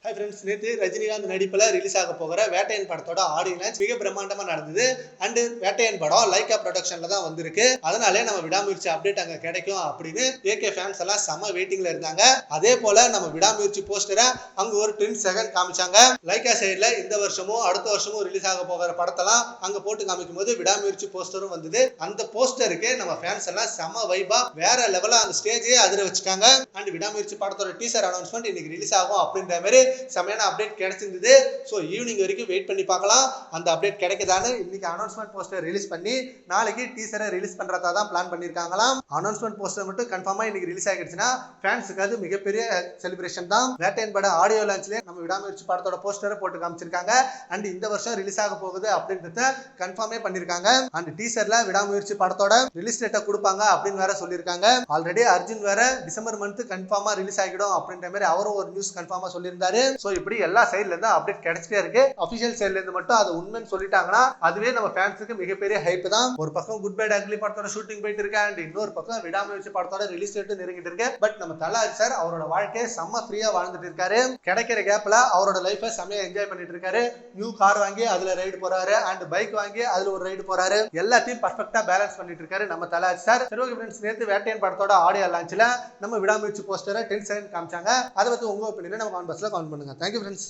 Hi friends, நேற்று ரஜினிகாந்த் நடிப்பில் release ஆக போகிற வேட்டையன் படத்தோட ஆடியோ லான்ச் மிக பிரம்மாண்டமாக நடந்தது. அண்ட் வேட்டையன் படம் லைக்கா ப்ரொடக்ஷனில் தான் வந்திருக்கு. அதனாலே நம்ம விடாமுயற்சி அப்டேட் அங்கே கிடைக்கும் அப்படின்னு ஏகே ஃபேன்ஸ் எல்லாம் செம்ம வெயிட்டிங்கில் இருந்தாங்க. அதே போல நம்ம விடாமுயற்சி போஸ்டரை அங்கே ஒரு 10 செகண்ட் காமிச்சாங்க. லைக்கா சைடில் இந்த வருஷமும் அடுத்த வருஷமும் ரிலீஸ் ஆக போகிற படத்தெல்லாம் அங்கே போட்டு காமிக்கும் போது விடாமுயற்சி போஸ்டரும் வந்தது. அந்த போஸ்டருக்கு நம்ம ஃபேன்ஸ் எல்லாம் செம்ம வைபா வேற லெவலாக அந்த ஸ்டேஜே அதிர வச்சுட்டாங்க. அண்ட் விடாமுயற்சி படத்தோட டீசர் அனௌன்ஸ்மெண்ட் இன்னைக்கு ரிலீஸ் ஆகும் அப்படின்ற மாதிரி செமையான அப்டேட் கிடைச்சிருந்தது. ஸோ ஈவினிங் வரைக்கும் வெயிட் பண்ணி பார்க்கலாம் அந்த அப்டேட் கிடைக்குதான்னு. இன்னைக்கு அனௌன்ஸ்மெண்ட் போஸ்டர் ரிலீஸ் பண்ணி நாளைக்கு டீசரை ரிலீஸ் பண்றதா தான் பிளான் பண்ணிருக்காங்களாம். அனௌன்ஸ்மெண்ட் போஸ்டர் மட்டும் கன்ஃபார்மா இன்னைக்கு ரிலீஸ் ஆகிடுச்சுன்னா ஃபேன்ஸுக்கு அது மிகப்பெரிய செலிப்ரேஷன் தான். வேட்டையன் பட ஆடியோ லான்ச்லேயே நம்ம விடாமுயற்சி படத்தோட போஸ்டரை போட்டு காமிச்சிருக்காங்க. அண்ட் இந்த வருஷம் ரிலீஸ் ஆக போகுது அப்படின்றத கன்ஃபார்மே பண்ணிருக்காங்க. அண்ட் டீசர்ல விடாமுயற்சி படத்தோட ரிலீஸ் டேட்டை கொடுப்பாங்க அப்படின்னு வேற சொல்லியிருக்காங்க. ஆல்ரெடி அர்ஜுன் வேற டிசம்பர் மந்த் கன்ஃபார்மா ரிலீஸ் ஆகிடும் அப்படின்ற மாதிரி அவரும் ஒரு நியூஸ் கன்ஃபார்மா சொல்லியிருந்தாரு. சோ இப்படி எல்லா சைட்ல இருந்து அப்டேட் கிடைச்சிட்டே இருக்கு. அபிஷியல் சைட்ல இருந்து மட்டும் அது உண்மைன்னு சொல்லிட்டாங்கன்னா அதுவே நம்ம ஃபேன்ஸுக்கு மிகப்பெரிய ஹைப் தான். ஒரு பக்கம் குட் பை டாக்லி படத்தோட ஷூட்டிங் போயிட்டு இருக்கு. அண்ட் இன்னொரு பக்கம் விடாமுயற்சி படத்தோட ரிலீஸ் டேட் நெருங்கிட்டு இருக்கு. பட் நம்ம தலாஜி சார் அவரோட வாழ்க்கையை செம்ம ஃப்ரீயா வாழ்ந்துட்டு இருக்காரு. கிடைக்கிற கேப்ல அவரோட லைஃபை செம்மையா என்ஜாய் பண்ணிட்டு இருக்காரு. நியூ கார் வாங்கி அதுல ரைடு போறாரு. அண்ட் பைக் வாங்கி அதுல ஒரு ரைடு போறாரு. எல்லாத்தையும் பர்ஃபெக்ட்டா பேலன்ஸ் பண்ணிட்டு இருக்காரு நம்ம தலாஜி சார். சரி ஓகே ஃப்ரெண்ட்ஸ், நேத்து வேட்டையன் படத்தோட ஆடியோ லான்ச்ல நம்ம விடாமுயற்சி போஸ்டரை 10 செகண்ட் காமிச்சாங்க. அதை பத்தி உங்க ஒப்பீனியனை நம்ம கமெண்ட் பாக்ஸ்ல கமெண்ட் பண்ணுங்க. Thank you friends.